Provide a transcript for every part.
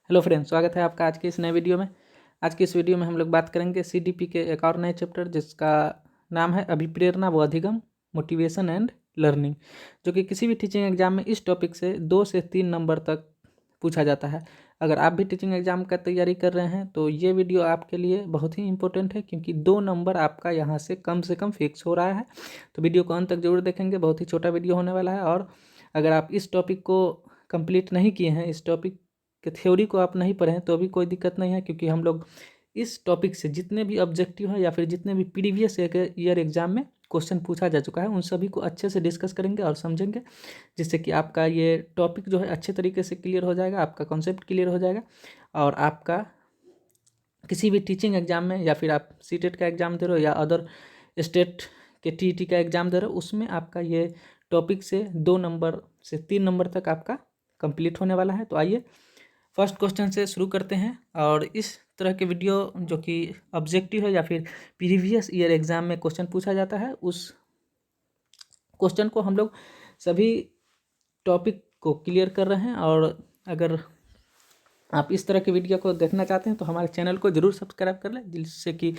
Hello friends, स्वागत है आपका आज के इस नए वीडियो में। आज की इस वीडियो में हम लोग बात करेंगे सीडीपी के एक और नए चैप्टर जिसका नाम है अभिप्रेरणा व अधिगम, मोटिवेशन एंड लर्निंग, जो कि किसी भी टीचिंग एग्जाम में इस टॉपिक से 2 से 3 नंबर तक पूछा जाता है। अगर आप भी टीचिंग एग्जाम का तैयारी कर रहे हैं तो ये वीडियो आपके लिए बहुत ही इंपॉर्टेंट है, क्योंकि 2 नंबर आपका यहाँ से कम फिक्स हो रहा है। तो वीडियो को अंत तक जरूर देखेंगे, बहुत ही छोटा वीडियो होने वाला है। और अगर आप इस टॉपिक को कंप्लीट नहीं किए हैं, इस टॉपिक कि थ्योरी को आप नहीं पढ़ें तो भी कोई दिक्कत नहीं है, क्योंकि हम लोग इस टॉपिक से जितने भी ऑब्जेक्टिव हैं या फिर जितने भी प्रीवियस ईयर एग्जाम में क्वेश्चन पूछा जा चुका है उन सभी को अच्छे से डिस्कस करेंगे और समझेंगे, जिससे कि आपका ये टॉपिक जो है अच्छे तरीके से क्लियर हो जाएगा, आपका कॉन्सेप्ट क्लियर हो जाएगा। और आपका किसी भी टीचिंग एग्जाम में या फिर आप सीटेट का एग्ज़ाम दे रहे हो या अदर स्टेट के टीईटी का एग्ज़ाम दे रहे हो, उसमें आपका ये टॉपिक से 2 नंबर से 3 नंबर तक आपका कंप्लीट होने वाला है। तो आइए फर्स्ट क्वेश्चन से शुरू करते हैं। और इस तरह के वीडियो जो कि ऑब्जेक्टिव है या फिर प्रीवियस ईयर एग्जाम में क्वेश्चन पूछा जाता है, उस क्वेश्चन को हम लोग सभी टॉपिक को क्लियर कर रहे हैं। और अगर आप इस तरह के वीडियो को देखना चाहते हैं तो हमारे चैनल को ज़रूर सब्सक्राइब कर लें, जिससे कि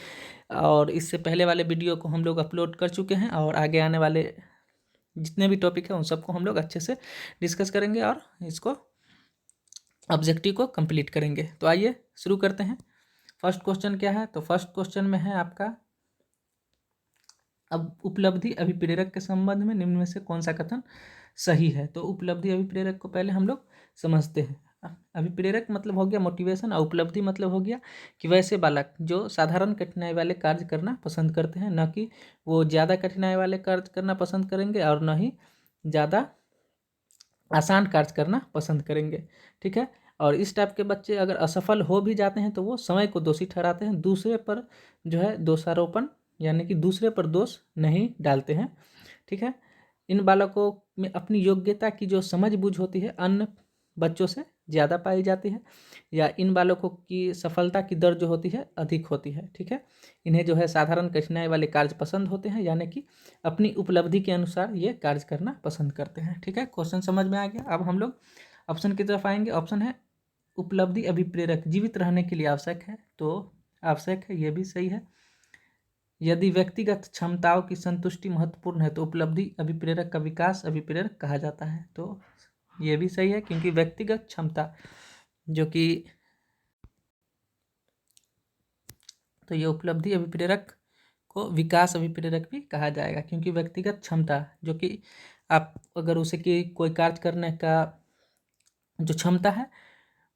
और इससे पहले वाले वीडियो को हम लोग अपलोड कर चुके हैं और आगे आने वाले जितने भी टॉपिक हैं उन सबको हम लोग अच्छे से डिस्कस करेंगे और इसको ऑब्जेक्टिव को कंप्लीट करेंगे। तो आइए शुरू करते हैं। फर्स्ट क्वेश्चन क्या है? तो फर्स्ट क्वेश्चन में है आपका, अब उपलब्धि अभिप्रेरक के संबंध में निम्न में से कौन सा कथन सही है? तो उपलब्धि अभिप्रेरक को पहले हम लोग समझते हैं। अभिप्रेरक मतलब हो गया मोटिवेशन, और उपलब्धि मतलब हो गया कि वैसे बालक जो साधारण कठिनाई वाले कार्य करना पसंद करते हैं, न कि वो ज़्यादा कठिनाई वाले कार्य करना पसंद करेंगे और न ही ज़्यादा आसान कार्य करना पसंद करेंगे। ठीक है। और इस टाइप के बच्चे अगर असफल हो भी जाते हैं तो वो समय को दोषी ठहराते हैं, दूसरे पर जो है दोषारोपण यानी कि दूसरे पर दोष नहीं डालते हैं। ठीक है। इन बालकों में अपनी योग्यता की जो समझ बूझ होती है अन्य बच्चों से ज़्यादा पाई जाती है, या इन बालकों की सफलता की दर जो होती है अधिक होती है। ठीक है। इन्हें जो है साधारण कठिनाई वाले कार्य पसंद होते हैं, यानी कि अपनी उपलब्धि के अनुसार ये कार्य करना पसंद करते हैं। ठीक है। क्वेश्चन समझ में आ गया। अब हम लोग ऑप्शन की तरफ आएंगे। ऑप्शन है उपलब्धि अभिप्रेरक जीवित रहने के लिए आवश्यक है, तो आवश्यक है, ये भी सही है। यदि व्यक्तिगत क्षमताओं की संतुष्टि महत्वपूर्ण है तो उपलब्धि अभिप्रेरक का विकास अभिप्रेरक कहा जाता है, तो ये भी सही है, क्योंकि व्यक्तिगत क्षमता जो कि तो ये उपलब्धि अभिप्रेरक को विकास अभिप्रेरक भी कहा जाएगा, क्योंकि व्यक्तिगत क्षमता जो कि आप अगर उसे कि कोई कार्य करने का जो क्षमता है,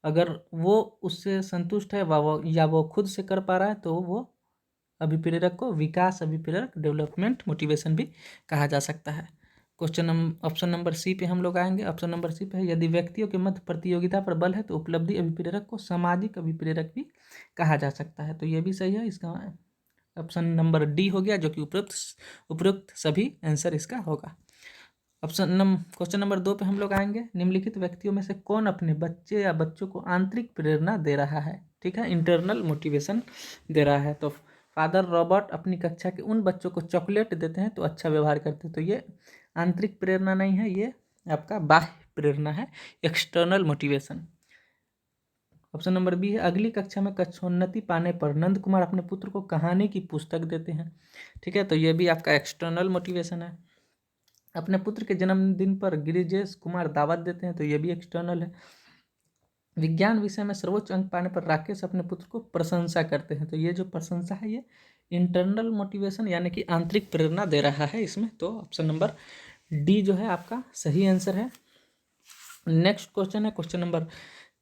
अगर वो उससे संतुष्ट है या वो खुद से कर पा रहा है, तो वो अभिप्रेरक को विकास अभिप्रेरक डेवलपमेंट मोटिवेशन भी कहा जा सकता है। ऑप्शन नंबर सी पे हम लोग आएंगे। ऑप्शन नंबर सी पे है, यदि व्यक्तियों के मध्य प्रतियोगिता पर बल है तो उपलब्धि अभिप्रेरक को सामाजिक अभिप्रेरक भी कहा जा सकता है, तो ये भी सही है। इसका ऑप्शन नंबर डी हो गया, जो कि उपरोक्त सभी आंसर इसका होगा। क्वेश्चन नंबर 2 पे हम लोग आएंगे। निम्नलिखित व्यक्तियों में से कौन अपने बच्चे या बच्चों को आंतरिक प्रेरणा दे रहा है? ठीक है, इंटरनल मोटिवेशन दे रहा है। तो फादर रॉबर्ट अपनी कक्षा के उन बच्चों को चॉकलेट देते हैं तो अच्छा व्यवहार करते हैं, तो ये आंतरिक प्रेरणा नहीं है, ये आपका बाह्य प्रेरणा है, external motivation. Option number B है, अगली कक्षा में कक्षोन्नति पाने पर नंद कुमार अपने पुत्र को कहानी की पुस्तक देते हैं। ठीक है, तो ये भी आपका एक्सटर्नल मोटिवेशन है। अपने पुत्र के जन्मदिन पर गिरिजेश कुमार दावत देते हैं, तो ये भी एक्सटर्नल है। विज्ञान विषय में सर्वोच्च अंक पाने पर राकेश अपने पुत्र को प्रशंसा करते हैं, तो ये जो प्रशंसा है ये इंटरनल मोटिवेशन यानी कि आंतरिक प्रेरणा दे रहा है इसमें, तो ऑप्शन नंबर डी जो है आपका सही आंसर है। नेक्स्ट क्वेश्चन है क्वेश्चन नंबर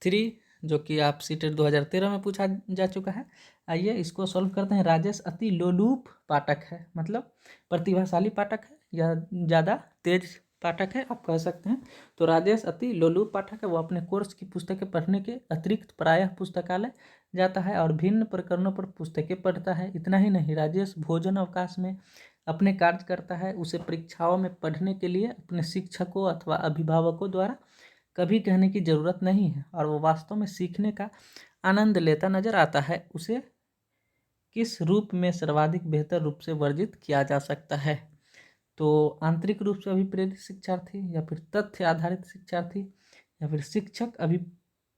3, जो कि आप सीटेट 2013 में पूछा जा चुका है। आइए इसको सॉल्व करते हैं। राजेश अति लोलुप पाठक है, मतलब प्रतिभाशाली पाठक है या ज़्यादा तेज पाठक है, आप कह सकते हैं। तो राजेश अति लोलुप पाठक है, वो अपने कोर्स की पुस्तकें पढ़ने के अतिरिक्त प्रायः पुस्तकालय जाता है और भिन्न प्रकरणों पर पुस्तकें पढ़ता है। इतना ही नहीं, राजेश भोजन अवकाश में अपने कार्य करता है। उसे परीक्षाओं में पढ़ने के लिए अपने शिक्षकों अथवा अभिभावकों द्वारा कभी कहने की ज़रूरत नहीं है और वो वास्तव में सीखने का आनंद लेता नजर आता है। उसे किस रूप में सर्वाधिक बेहतर रूप से वर्जित किया जा सकता है? तो आंतरिक रूप से अभिप्रेरित शिक्षार्थी, या फिर तथ्य आधारित शिक्षार्थी, या फिर शिक्षक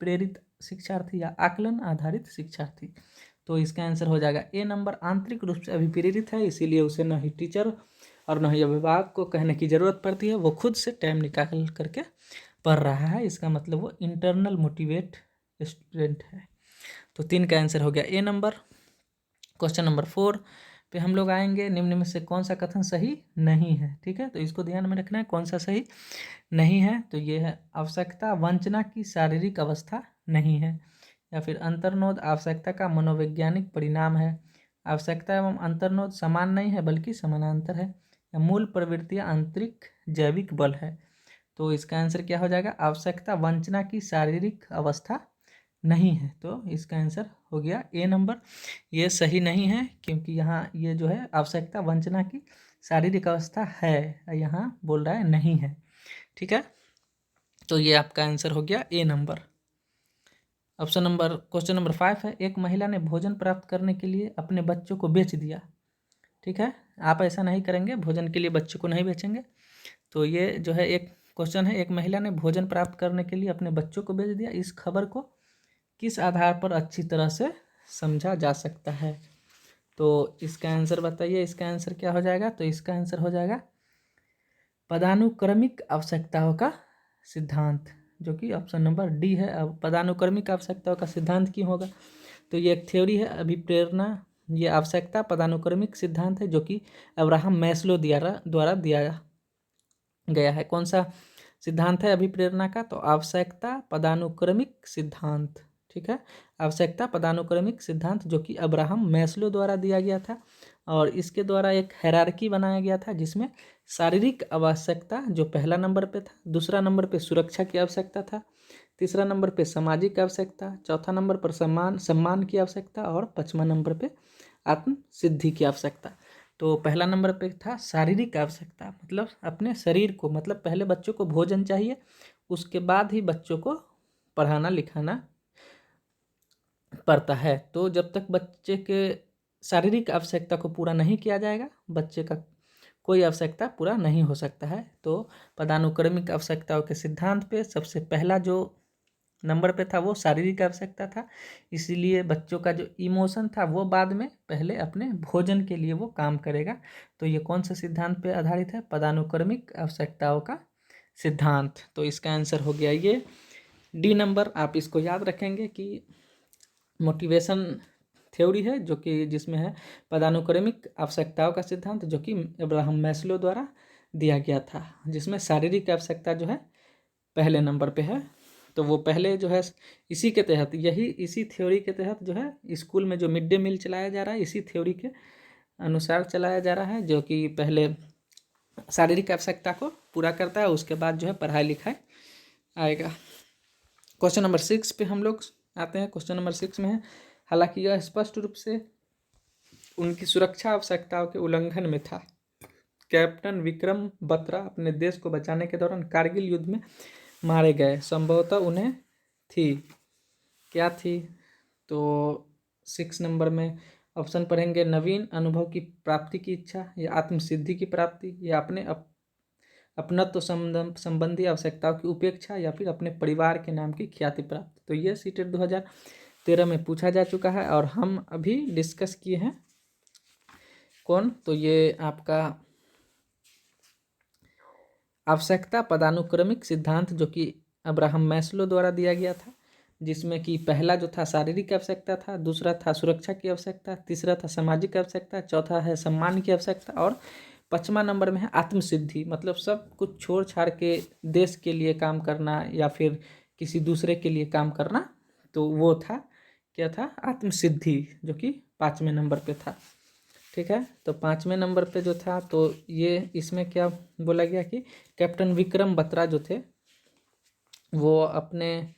प्रेरित शिक्षार्थी या आकलन आधारित शिक्षार्थी। तो इसका आंसर हो जाएगा ए नंबर। आंतरिक रूप से अभिप्रेरित है, इसीलिए उसे न ही टीचर और न ही अभिभावक को कहने की ज़रूरत पड़ती है, वो खुद से टाइम निकाल करके पढ़ रहा है, इसका मतलब वो इंटरनल मोटिवेट स्टूडेंट है। तो 3 का आंसर हो गया ए नंबर। क्वेश्चन नंबर 4 पे हम लोग आएंगे। निम्न में से कौन सा कथन सही नहीं है? ठीक है, तो इसको ध्यान में रखना है, कौन सा सही नहीं है। तो ये है आवश्यकता वंचना की शारीरिक अवस्था नहीं है, या फिर अंतर्नोद आवश्यकता का मनोवैज्ञानिक परिणाम है, आवश्यकता एवं अंतर्नोद समान नहीं है बल्कि समानांतर है, या मूल प्रवृत्तियां आंतरिक जैविक बल है। तो इसका आंसर क्या हो जाएगा? आवश्यकता वंचना की शारीरिक अवस्था नहीं है। तो इसका आंसर हो गया ए नंबर। ये सही नहीं है, क्योंकि यहाँ ये जो है आवश्यकता वंचना की शारीरिक अवस्था है, यहाँ बोल रहा है नहीं है। ठीक है, तो ये आपका आंसर हो गया ए नंबर। क्वेश्चन नंबर 5 है। एक महिला ने भोजन प्राप्त करने के लिए अपने बच्चों को बेच दिया। ठीक है, आप ऐसा नहीं करेंगे, भोजन के लिए बच्चों को नहीं बेचेंगे। तो ये जो है एक क्वेश्चन है, एक महिला ने भोजन प्राप्त करने के लिए अपने बच्चों को बेच दिया, इस खबर को किस आधार पर अच्छी तरह से समझा जा सकता है? तो इसका आंसर बताइए, इसका आंसर क्या हो जाएगा? तो इसका आंसर हो जाएगा पदानुक्रमिक आवश्यकताओं का सिद्धांत, जो कि ऑप्शन नंबर डी है। अब पदानुक्रमिक आवश्यकताओं का सिद्धांत क्यों होगा? तो ये एक थ्योरी है अभिप्रेरणा, ये आवश्यकता पदानुक्रमिक सिद्धांत है, जो कि अब्राहम मैस्लो द्वारा दिया गया है। कौन सा सिद्धांत है अभिप्रेरणा का? तो आवश्यकता पदानुक्रमिक सिद्धांत। ठीक है, आवश्यकता पदानुक्रमिक सिद्धांत, जो कि अब्राहम मैस्लो द्वारा दिया गया था, और इसके द्वारा एक हायरार्की बनाया गया था, जिसमें शारीरिक आवश्यकता जो पहला नंबर पे था, दूसरा नंबर पे सुरक्षा की आवश्यकता था, तीसरा नंबर पे सामाजिक आवश्यकता, चौथा नंबर पर सम्मान की आवश्यकता, और पांचवा नंबर पे आत्म सिद्धि की आवश्यकता। तो पहला नंबर पे था शारीरिक आवश्यकता, मतलब अपने शरीर को, मतलब पहले बच्चों को भोजन चाहिए, उसके बाद ही बच्चों को पढ़ाना लिखाना पड़ता है। तो जब तक बच्चे के शारीरिक आवश्यकता को पूरा नहीं किया जाएगा, बच्चे का कोई आवश्यकता पूरा नहीं हो सकता है। तो पदानुक्रमिक आवश्यकताओं के सिद्धांत पे सबसे पहला जो नंबर पे था वो शारीरिक आवश्यकता था, इसीलिए बच्चों का जो इमोशन था वो बाद में, पहले अपने भोजन के लिए वो काम करेगा। तो ये कौन सा सिद्धांत पे आधारित है? पदानुक्रमिक आवश्यकताओं का सिद्धांत। तो इसका आंसर हो गया ये डी नंबर। आप इसको याद रखेंगे कि मोटिवेशन थ्योरी है, जो कि जिसमें है पदानुक्रमिक आवश्यकताओं का सिद्धांत, जो कि अब्राहम मैस्लो द्वारा दिया गया था, जिसमें शारीरिक आवश्यकता जो है पहले नंबर पे है। तो वो पहले जो है इसी के तहत, इसी थ्योरी के तहत जो है स्कूल में जो मिड डे मील चलाया जा रहा है, इसी थ्योरी के अनुसार चलाया जा रहा है, जो कि पहले शारीरिक आवश्यकता को पूरा करता है, उसके बाद जो है पढ़ाई लिखाई आएगा। क्वेश्चन नंबर 6 पे हम लोग आते हैं। क्वेश्चन नंबर 6 में है, हालांकि यह स्पष्ट रूप से उनकी सुरक्षा आवश्यकताओं के उल्लंघन में था। कैप्टन विक्रम बत्रा अपने देश को बचाने के दौरान कारगिल युद्ध में मारे गए, संभवतः उन्हें थी, क्या थी? तो 6 नंबर में ऑप्शन पढ़ेंगे, नवीन अनुभव की प्राप्ति की इच्छा, या आत्मसिद्धि की प्राप्ति, या अपने अपनत्व संबंधी आवश्यकताओं की उपेक्षा, या फिर अपने परिवार के नाम की ख्याति प्राप्ति। तो ये सीटेट 2013 में पूछा जा चुका है, और हम अभी डिस्कस किए हैं। कौन? तो ये आपका आवश्यकता पदानुक्रमिक सिद्धांत, जो कि अब्राहम मैस्लो द्वारा दिया गया था, जिसमें कि पहला जो था शारीरिक आवश्यकता था, दूसरा था सुरक्षा की आवश्यकता, तीसरा था सामाजिक आवश्यकता, चौथा है सम्मान की आवश्यकता, और पांचवा नंबर में है आत्मसिद्धि, मतलब सब कुछ छोड़ छाड़ के देश के लिए काम करना या फिर किसी दूसरे के लिए काम करना। तो वो था, क्या था? आत्मसिद्धि, जो कि 5वें नंबर पे था। ठीक है, तो 5वें नंबर पे जो था, तो ये इसमें क्या बोला गया कि कैप्टन विक्रम बत्रा जो थे, वो अपने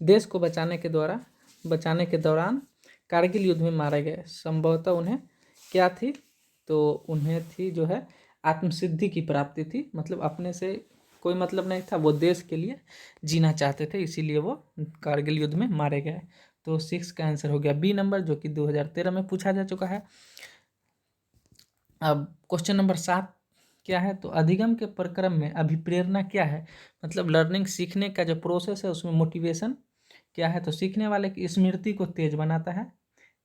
देश को बचाने के दौरान कारगिल युद्ध में मारे गए, संभवतः उन्हें क्या थी? तो उन्हें थी जो है आत्मसिद्धि की प्राप्ति थी, मतलब अपने से कोई मतलब नहीं था, वो देश के लिए जीना चाहते थे, इसीलिए वो कारगिल युद्ध में मारे गए। तो 6 का आंसर हो गया बी नंबर, जो कि 2013 में पूछा जा चुका है। अब क्वेश्चन नंबर 7 क्या है? तो अधिगम के प्रक्रम में अभिप्रेरणा क्या है? मतलब लर्निंग, सीखने का जो प्रोसेस है, उसमें मोटिवेशन क्या है, तो सीखने वाले की स्मृति को तेज बनाता है,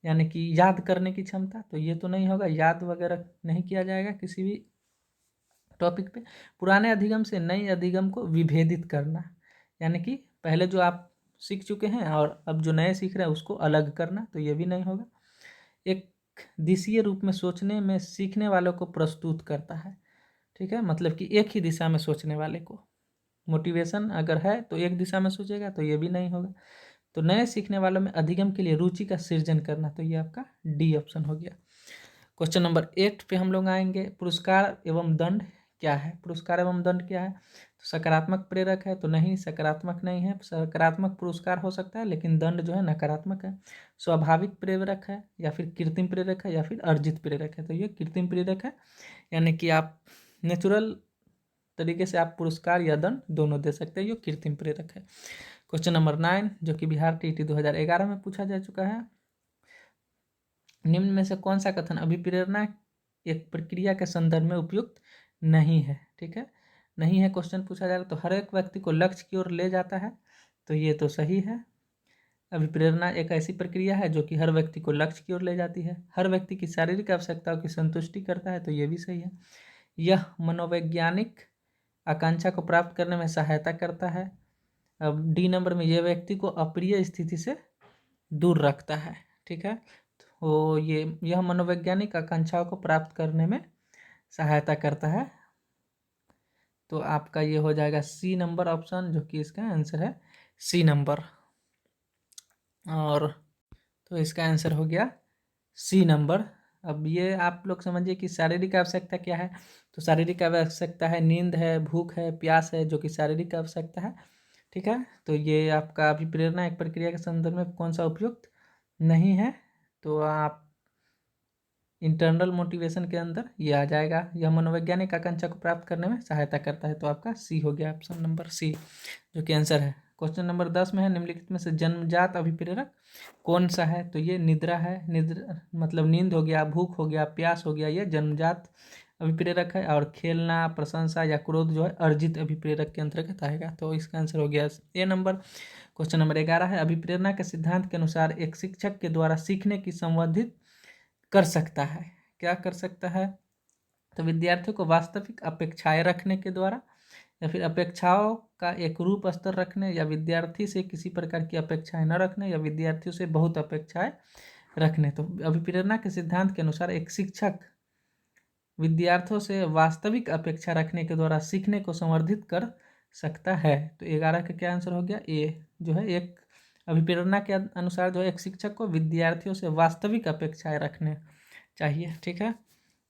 यानी कि याद करने की क्षमता। तो ये तो नहीं होगा, याद वगैरह नहीं किया जाएगा किसी भी टॉपिक पे। पुराने अधिगम से नए अधिगम को विभेदित करना, यानी कि पहले जो आप सीख चुके हैं और अब जो नए सीख रहे हैं उसको अलग करना, तो ये भी नहीं होगा। एक दिशीय रूप में सोचने में सीखने वालों को प्रस्तुत करता है, ठीक है, मतलब कि एक ही दिशा में सोचने वाले को। मोटिवेशन अगर है तो एक दिशा में सोचेगा, तो ये भी नहीं होगा। तो नए सीखने वालों में अधिगम के लिए रुचि का सृजन करना, तो ये आपका डी ऑप्शन हो गया। क्वेश्चन नंबर 8 पे हम लोग आएंगे। पुरस्कार एवं दंड क्या है? पुरस्कार एवं दंड क्या है? तो सकारात्मक प्रेरक है, तो नहीं, सकारात्मक नहीं है। सकारात्मक पुरस्कार हो सकता है लेकिन दंड जो है नकारात्मक है। स्वाभाविक प्रेरक है या फिर कृत्रिम प्रेरक है या फिर अर्जित प्रेरक है? तो ये कृत्रिम प्रेरक है, यानी कि आप नेचुरल तरीके से आप पुरस्कार या दंड दोनों दे सकते हैं, ये कृत्रिम प्रेरक है। क्वेश्चन नंबर 9 जो कि बिहार टीटी 2011 में पूछा जा चुका है। निम्न में से कौन सा कथन अभिप्रेरणा एक प्रक्रिया के संदर्भ में उपयुक्त नहीं है? ठीक है, नहीं है क्वेश्चन पूछा जा रहा है। तो हर एक व्यक्ति को लक्ष्य की ओर ले जाता है, तो ये तो सही है। अभिप्रेरणा एक ऐसी प्रक्रिया है जो कि हर व्यक्ति को लक्ष्य की ओर ले जाती है। हर व्यक्ति की शारीरिक आवश्यकताओं की संतुष्टि करता है, तो ये भी सही है। यह मनोवैज्ञानिक आकांक्षा को प्राप्त करने में सहायता करता है। अब डी नंबर में यह व्यक्ति को अप्रिय स्थिति से दूर रखता है, ठीक है। तो यह मनोवैज्ञानिक आकांक्षाओं को प्राप्त करने में सहायता करता है। तो आपका ये हो जाएगा सी नंबर ऑप्शन, जो कि इसका आंसर है सी नंबर। और तो इसका आंसर हो गया सी नंबर। अब ये आप लोग समझिए कि शारीरिक आवश्यकता क्या है। तो शारीरिक आवश्यकता है नींद है, भूख है, प्यास है, जो कि शारीरिक आवश्यकता है, ठीक है। तो ये आपका अभिप्रेरणा एक प्रक्रिया के संदर्भ में कौन सा उपयुक्त नहीं है? तो आप इंटरनल मोटिवेशन के अंदर ये आ जाएगा। यह मनोवैज्ञानिक आकांक्षा को प्राप्त करने में सहायता करता है, तो आपका सी हो गया, ऑप्शन नंबर सी, जो कि आंसर है। क्वेश्चन नंबर 10 में है, निम्नलिखित में से जन्मजात अभिप्रेरक कौन सा है? तो ये निद्रा है। निद्रा मतलब नींद हो गया, भूख हो गया, प्यास हो गया, ये जन्मजात अभिप्रेरक है। और खेलना, प्रशंसा या क्रोध जो है अर्जित अभिप्रेरक के अंतर्गत आएगा, तो इसका आंसर हो गया ए नंबर। क्वेश्चन नंबर 11 है, अभिप्रेरणा के सिद्धांत के अनुसार एक शिक्षक के द्वारा सीखने की संवर्धित कर सकता है। क्या कर सकता है? तो विद्यार्थियों को वास्तविक अपेक्षाएं रखने के द्वारा, या फिर अपेक्षाओं का एक रूप स्तर रखने, या विद्यार्थी से किसी प्रकार की अपेक्षाएं न रखने, या विद्यार्थियों से बहुत अपेक्षाएं रखने। तो अभिप्रेरणा के सिद्धांत के अनुसार एक शिक्षक विद्यार्थियों से वास्तविक अपेक्षा रखने के द्वारा सीखने को संवर्धित कर सकता है। तो 11 का क्या आंसर हो गया? ए जो है। एक अभिप्रेरणा के अनुसार जो है एक शिक्षक को विद्यार्थियों से वास्तविक अपेक्षाएं रखने चाहिए, ठीक है।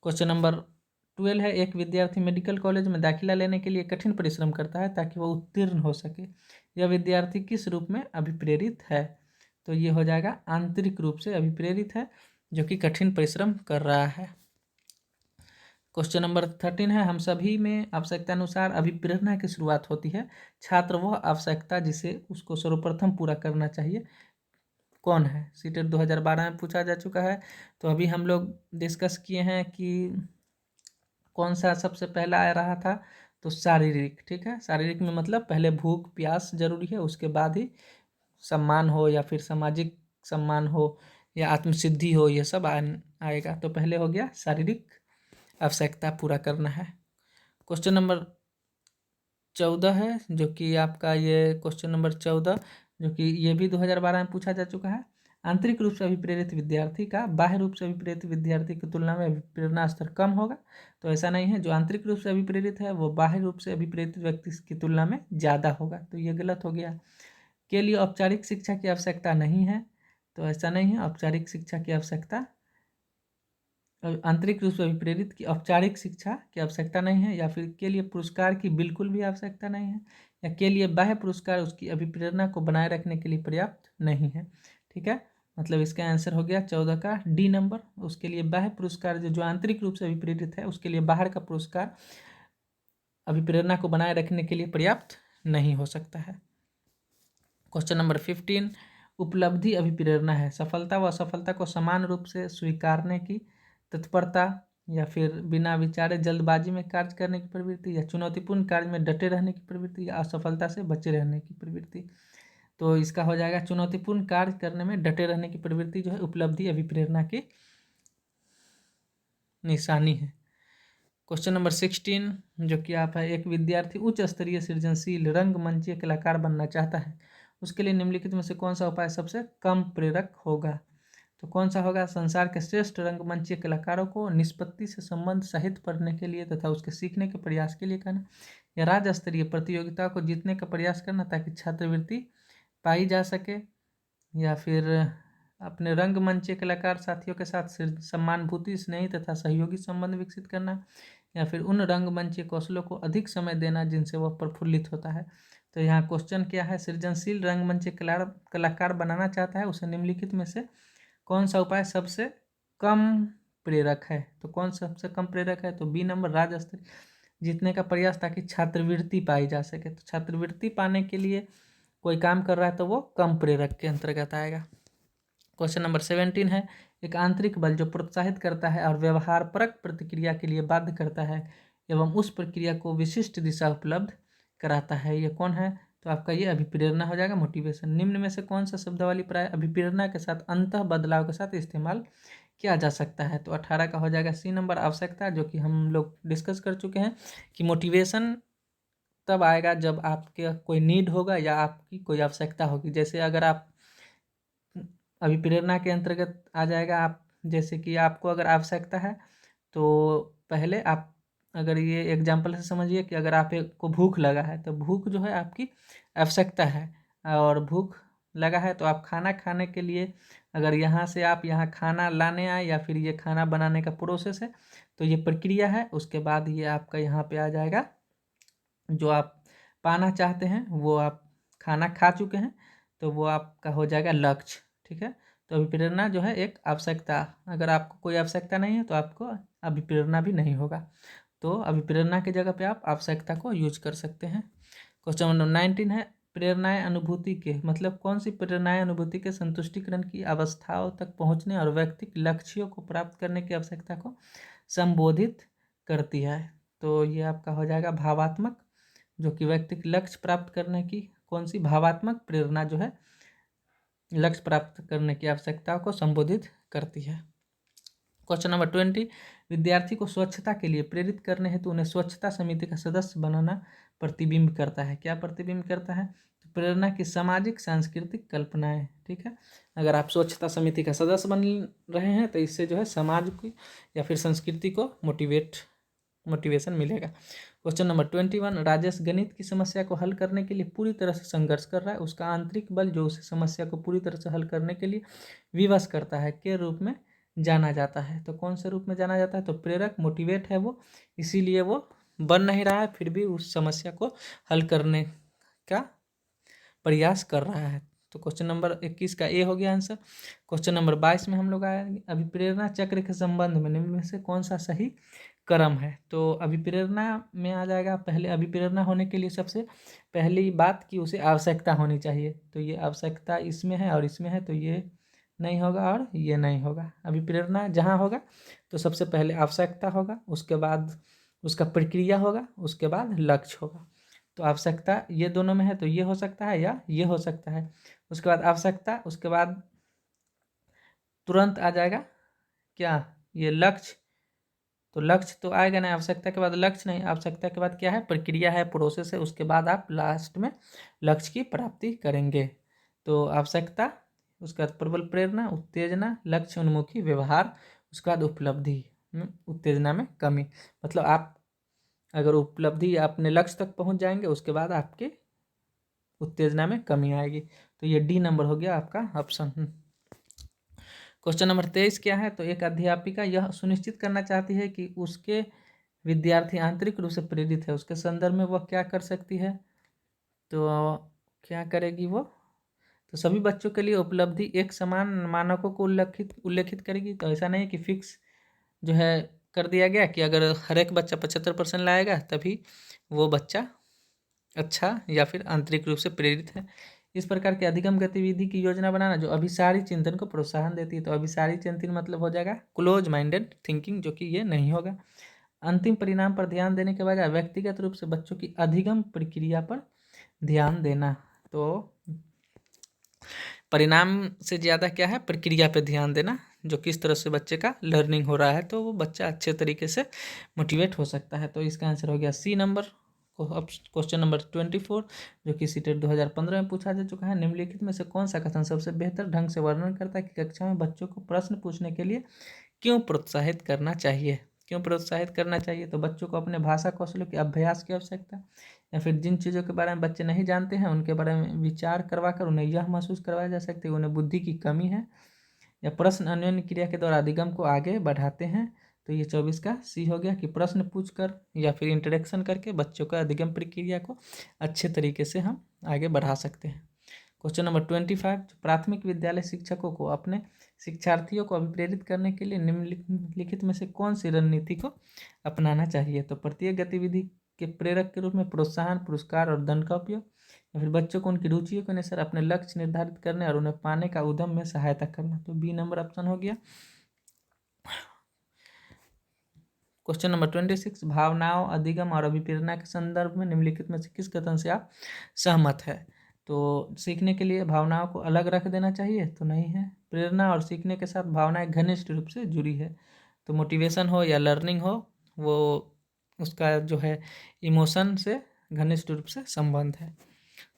क्वेश्चन नंबर 12 है, एक विद्यार्थी मेडिकल कॉलेज में दाखिला लेने के लिए कठिन परिश्रम करता है ताकि वह उत्तीर्ण हो सके। यह विद्यार्थी किस रूप में अभिप्रेरित है? तो ये हो जाएगा आंतरिक रूप से अभिप्रेरित है, जो कि कठिन परिश्रम कर रहा है। क्वेश्चन नंबर 13 है, हम सभी में आवश्यकता अनुसार अभिप्रेरणा की शुरुआत होती है। छात्र वह आवश्यकता जिसे उसको सर्वप्रथम पूरा करना चाहिए कौन है? सीटेट 2012 में पूछा जा चुका है। तो अभी हम लोग डिस्कस किए हैं कि कौन सा सबसे पहला आ रहा था, तो शारीरिक, ठीक है। शारीरिक में मतलब पहले भूख प्यास जरूरी है, उसके बाद ही सम्मान हो या फिर सामाजिक सम्मान हो या आत्मसिद्धि हो, ये सब आएगा। तो पहले हो गया शारीरिक आवश्यकता पूरा करना है। क्वेश्चन नंबर 14 है, जो कि आपका ये क्वेश्चन नंबर 14, जो कि ये भी 2012 में पूछा जा चुका है। आंतरिक रूप से अभिप्रेरित विद्यार्थी का बाह्य रूप से अभिप्रेरित विद्यार्थी की तुलना में अभिप्रेरणा स्तर कम होगा। तो ऐसा नहीं है, जो आंतरिक रूप से अभिप्रेरित है वो बाह्य रूप से अभिप्रेरित व्यक्ति की तुलना में ज़्यादा होगा, तो ये गलत हो गया। के लिए औपचारिक शिक्षा की आवश्यकता नहीं है, तो ऐसा नहीं है, औपचारिक शिक्षा की आवश्यकता, आंतरिक रूप से अभिप्रेरित की औपचारिक शिक्षा की आवश्यकता नहीं है। या फिर के लिए पुरस्कार की बिल्कुल भी आवश्यकता नहीं है, या के लिए बाह्य पुरस्कार उसकी अभिप्रेरणा को बनाए रखने के लिए पर्याप्त नहीं है, ठीक है। मतलब इसका आंसर हो गया 14 का डी नंबर। उसके लिए बाह्य पुरस्कार जो आंतरिक रूप से अभिप्रेरित है उसके लिए बाहर का पुरस्कार अभिप्रेरणा को बनाए रखने के लिए पर्याप्त नहीं हो सकता है। क्वेश्चन नंबर 15, उपलब्धि अभिप्रेरणा है। सफलता व असफलता को समान रूप से स्वीकारने की तत्परता, या फिर बिना विचारे जल्दबाजी में कार्य करने की प्रवृत्ति, या चुनौतीपूर्ण कार्य में डटे रहने की प्रवृत्ति, या असफलता से बचे रहने की प्रवृत्ति। तो इसका हो जाएगा चुनौतीपूर्ण कार्य करने में डटे रहने की प्रवृत्ति जो है उपलब्धि अभिप्रेरणा की निशानी है। क्वेश्चन नंबर 16 जो कि आप है, एक विद्यार्थी उच्च स्तरीय सृजनशील रंगमंचीय कलाकार बनना चाहता है, उसके लिए निम्नलिखित में से कौन सा उपाय सबसे कम प्रेरक होगा? तो कौन सा होगा? संसार के श्रेष्ठ रंगमंचीय कलाकारों को निष्पत्ति से संबंध साहित्य पढ़ने के लिए तथा उसके सीखने के प्रयास के लिए कहना, या राज्य स्तरीय प्रतियोगिता को जीतने का प्रयास करना ताकि छात्रवृत्ति पाई जा सके, या फिर अपने रंगमंचीय कलाकार साथियों के साथ सम्मानुभूति, स्नेही तथा सहयोगी संबंध विकसित करना, या फिर उन रंगमंचीय कौशलों को अधिक समय देना जिनसे वह प्रफुल्लित होता है। तो यहाँ क्वेश्चन क्या है? सृजनशील रंगमंचीय कलाकार बनाना चाहता है, उसे निम्नलिखित में से कौन सा उपाय सबसे कम प्रेरक है? तो कौन सबसे कम प्रेरक है? तो बी नंबर, राज्य स्तरीय जीतने का प्रयास ताकि छात्रवृत्ति पाई जा सके। तो छात्रवृत्ति पाने के लिए कोई काम कर रहा है तो वो कम प्रेरक के अंतर्गत आएगा। क्वेश्चन नंबर 17 है, एक आंतरिक बल जो प्रोत्साहित करता है और व्यवहारपरक प्रतिक्रिया के लिए बाध्य करता है एवं उस प्रक्रिया को विशिष्ट दिशा उपलब्ध कराता है, ये कौन है? तो आपका ये अभिप्रेरणा हो जाएगा, मोटिवेशन। निम्न में से कौन सा शब्दावली प्राय अभिप्रेरणा के साथ अंतः बदलाव के साथ इस्तेमाल किया जा सकता है? तो 18 का हो जाएगा सी नंबर, आवश्यकता, जो कि हम लोग डिस्कस कर चुके हैं कि मोटिवेशन तब आएगा जब आपके कोई नीड होगा या आपकी कोई आवश्यकता होगी। जैसे अगर आप अभिप्रेरणा के अंतर्गत आ जाएगा, आप जैसे कि आपको अगर आवश्यकता है तो पहले आप अगर ये एग्जाम्पल से समझिए कि अगर आप को भूख लगा है तो भूख जो है आपकी आवश्यकता है, और भूख लगा है तो आप खाना खाने के लिए अगर यहाँ से आप यहाँ खाना लाने आए या फिर ये खाना बनाने का प्रोसेस है तो ये प्रक्रिया है, उसके बाद ये आपका यहाँ पे आ जाएगा जो आप पाना चाहते हैं वो आप खाना खा चुके हैं तो वो आपका हो जाएगा लक्ष्य। ठीक है, तो अभिप्रेरणा जो है एक आवश्यकता, अगर आपको कोई आवश्यकता नहीं है तो आपको अभिप्रेरणा भी नहीं होगा, तो अभिप्रेरणा की जगह पे आप आवश्यकता को यूज कर सकते हैं। क्वेश्चन नंबर 19 है, प्रेरणाएं अनुभूति के मतलब कौन सी प्रेरणाएं अनुभूति के संतुष्टिकरण की अवस्थाओं तक पहुंचने और व्यक्तिक लक्ष्यों को प्राप्त करने की आवश्यकता को संबोधित करती है? तो ये आपका हो जाएगा भावात्मक, जो कि व्यक्तिक लक्ष्य प्राप्त करने की कौन सी भावात्मक प्रेरणा जो है लक्ष्य प्राप्त करने की आवश्यकताओं को संबोधित करती है। क्वेश्चन नंबर 20, विद्यार्थी को स्वच्छता के लिए प्रेरित करने हेतु उन्हें स्वच्छता समिति का सदस्य बनाना प्रतिबिंब करता है। क्या प्रतिबिंब करता है? तो प्रेरणा की सामाजिक सांस्कृतिक कल्पनाएं। ठीक है, अगर आप स्वच्छता समिति का सदस्य बन रहे हैं तो इससे जो है समाज की या फिर संस्कृति को मोटिवेशन मिलेगा। क्वेश्चन नंबर 21, राजेश गणित की समस्या को हल करने के लिए पूरी तरह से संघर्ष कर रहा है, उसका आंतरिक बल जो उसे समस्या को पूरी तरह से हल करने के लिए विवश करता है के रूप में जाना जाता है। तो कौन से रूप में जाना जाता है? तो प्रेरक, मोटिवेट है वो, इसीलिए वो बन नहीं रहा है फिर भी उस समस्या को हल करने का प्रयास कर रहा है। तो क्वेश्चन नंबर 21 का ए हो गया आंसर। क्वेश्चन नंबर 22 में हम लोग आएंगे, अभिप्रेरणा चक्र के संबंध में निम्न में से कौन सा सही क्रम है? तो अभिप्रेरणा में आ जाएगा, पहले अभिप्रेरणा होने के लिए सबसे पहली बात कि उसे आवश्यकता होनी चाहिए, तो ये आवश्यकता इसमें है और इसमें है, तो ये नहीं होगा और ये नहीं होगा। अभिप्रेरणा जहाँ होगा तो सबसे पहले आवश्यकता होगा, उसके बाद उसका प्रक्रिया होगा, उसके बाद लक्ष्य होगा। तो आवश्यकता ये दोनों में है तो ये हो सकता है या ये हो सकता है, उसके बाद आवश्यकता, उसके बाद तुरंत आ जाएगा क्या? ये लक्ष्य, तो लक्ष्य तो आएगा नहीं, आवश्यकता के बाद लक्ष्य नहीं, आवश्यकता के बाद क्या है? प्रक्रिया है, प्रोसेस है, उसके बाद आप लास्ट में लक्ष्य की प्राप्ति करेंगे। तो आवश्यकता, उसके बाद प्रबल प्रेरणा, उत्तेजना, लक्ष्य उन्मुखी व्यवहार, उसके बाद उपलब्धि, उत्तेजना में कमी। मतलब आप अगर उपलब्धि अपने लक्ष्य तक पहुंच जाएंगे उसके बाद आपके उत्तेजना में कमी आएगी। तो ये डी नंबर हो गया आपका ऑप्शन। क्वेश्चन नंबर 23 क्या है? तो एक अध्यापिका यह सुनिश्चित करना चाहती है कि उसके विद्यार्थी आंतरिक रूप से प्रेरित है, उसके संदर्भ में वह क्या कर सकती है? तो क्या करेगी वो? तो सभी बच्चों के लिए उपलब्धि एक समान मानकों को उल्लेखित करेगी। तो ऐसा नहीं कि फिक्स जो है कर दिया गया कि अगर हर एक बच्चा 75% लाएगा तभी वो बच्चा अच्छा या फिर आंतरिक रूप से प्रेरित है। इस प्रकार के अधिगम गतिविधि की योजना बनाना जो अभिसारी चिंतन को प्रोत्साहन देती है। तो अभिसारी चिंतन मतलब हो जाएगा क्लोज माइंडेड थिंकिंग, जो कि ये नहीं होगा। अंतिम परिणाम पर ध्यान देने के बजाय व्यक्तिगत रूप से बच्चों की अधिगम प्रक्रिया पर ध्यान देना। तो परिणाम से ज़्यादा क्या है, प्रक्रिया पे ध्यान देना, जो किस तरह से बच्चे का लर्निंग हो रहा है, तो वो बच्चा अच्छे तरीके से मोटिवेट हो सकता है। तो इसका आंसर हो गया सी नंबर। अब क्वेश्चन नंबर 24 जो कि सीटेट 2015 में पूछा जा चुका है, निम्नलिखित में से कौन सा कथन सबसे बेहतर ढंग से वर्णन करता है कि कक्षा में बच्चों को प्रश्न पूछने के लिए क्यों प्रोत्साहित करना चाहिए। क्यों प्रोत्साहित करना चाहिए, तो बच्चों को अपने भाषा कौशलों के अभ्यास की आवश्यकता, या फिर जिन चीज़ों के बारे में बच्चे नहीं जानते हैं उनके बारे में विचार करवाकर उन्हें यह महसूस करवाया जा सकता है कि उन्हें बुद्धि की कमी है, या प्रश्न अन्योन्य क्रिया के द्वारा अधिगम को आगे बढ़ाते हैं। तो ये 24 का सी हो गया कि प्रश्न पूछकर या फिर इंटरेक्शन करके बच्चों का अधिगम प्रक्रिया को अच्छे तरीके से हम आगे बढ़ा सकते हैं। क्वेश्चन नंबर 25, प्राथमिक विद्यालय शिक्षकों को अपने शिक्षार्थियों को अभिप्रेरित करने के लिए निम्नलिखित में से कौन सी रणनीति को अपनाना चाहिए। तो प्रत्येक गतिविधि के प्रेरक के रूप में प्रोत्साहन, पुरस्कार और दंड का उपयोग, या फिर बच्चों को उनकी रुचियों के अनुसार अपने लक्ष्य निर्धारित करने और उन्हें पाने का उद्यम में सहायता करना। तो बी नंबर ऑप्शन हो गया। क्वेश्चन नंबर 26, भावनाओं, अधिगम और अभिप्रेरणा के संदर्भ में निम्नलिखित में से किस कथन से आप सहमत है। तो सीखने के लिए भावनाओं को अलग रख देना चाहिए, तो नहीं है। प्रेरणा और सीखने के साथ भावनाएं घनिष्ठ रूप से जुड़ी है, तो मोटिवेशन हो या लर्निंग हो, वो उसका जो है इमोशन से घनिष्ठ रूप से संबंध है।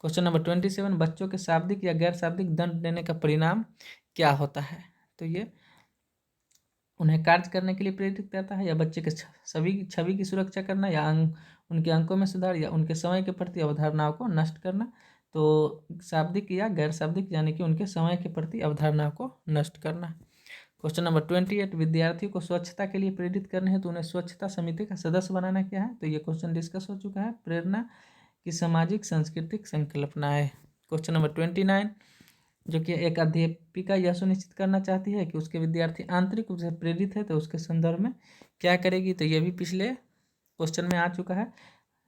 क्वेश्चन नंबर 27, बच्चों के शाब्दिक या गैर शाब्दिक दंड देने का परिणाम क्या होता है। तो ये उन्हें कार्य करने के लिए प्रेरित करता है, या बच्चे के छवि की सुरक्षा करना, या उनके अंकों में सुधार, या उनके समय के प्रति अवधारणाओं को नष्ट करना। तो शाब्दिक या गैर शाब्दिक यानी कि उनके समय के प्रति अवधारणाओं को नष्ट करना। क्वेश्चन नंबर 28, विद्यार्थियों को स्वच्छता के लिए प्रेरित करने हैं तो उन्हें स्वच्छता समिति का सदस्य बनाना क्या है। तो ये क्वेश्चन डिस्कस हो चुका है। प्रेरणा की सामाजिक सांस्कृतिक संकल्पना है। क्वेश्चन नंबर 29, जो कि एक अध्यापिका यह सुनिश्चित करना चाहती है कि उसके विद्यार्थी आंतरिक रूप से प्रेरित है, तो उसके संदर्भ में क्या करेगी। तो ये भी पिछले क्वेश्चन में आ चुका है।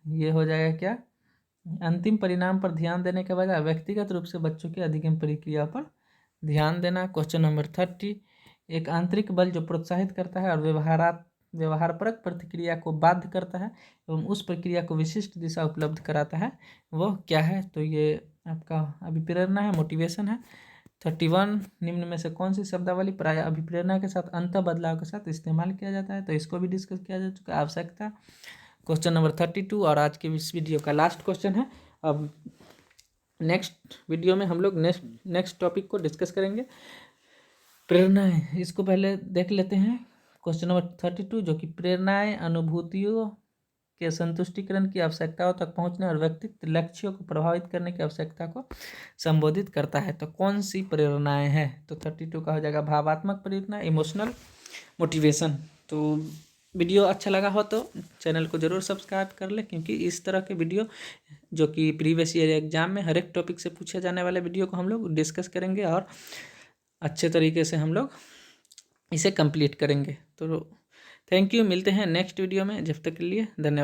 ये हो जाएगा क्या, अंतिम परिणाम पर ध्यान देने के बजाय व्यक्तिगत रूप से बच्चों की अधिगम प्रक्रिया पर ध्यान देना। क्वेश्चन नंबर 30, एक आंतरिक बल जो प्रोत्साहित करता है और व्यवहारपरक प्रतिक्रिया को बाध्य करता है एवं उस प्रक्रिया को विशिष्ट दिशा उपलब्ध कराता है, वह क्या है। तो ये आपका अभिप्रेरणा है, मोटिवेशन है। 31, निम्न में से कौन सी शब्दावली प्राय अभिप्रेरणा के साथ अंत बदलाव के साथ इस्तेमाल किया जाता है। तो इसको भी डिस्कस किया जा चुका है, आवश्यकता। क्वेश्चन नंबर 32 और आज के इस वीडियो का लास्ट क्वेश्चन है। अब नेक्स्ट वीडियो में हम लोग नेक्स्ट टॉपिक को डिस्कस करेंगे, प्रेरणाएं। इसको पहले देख लेते हैं। क्वेश्चन नंबर 32 जो कि प्रेरणाएं अनुभूतियों के संतुष्टिकरण की आवश्यकताओं तक पहुंचने और व्यक्तित्व लक्ष्यों को प्रभावित करने की आवश्यकता को संबोधित करता है। तो कौन सी प्रेरणाएं हैं। तो 32 का हो जाएगा भावात्मक प्रेरणा, इमोशनल मोटिवेशन। तो वीडियो अच्छा लगा हो तो चैनल को ज़रूर सब्सक्राइब कर ले, क्योंकि इस तरह के वीडियो जो कि प्रीवियस ईयर एग्जाम में हर एक टॉपिक से पूछे जाने वाले वीडियो को हम लोग डिस्कस करेंगे और अच्छे तरीके से हम लोग इसे कंप्लीट करेंगे। तो थैंक यू, मिलते हैं नेक्स्ट वीडियो में, जब तक के लिए धन्यवाद।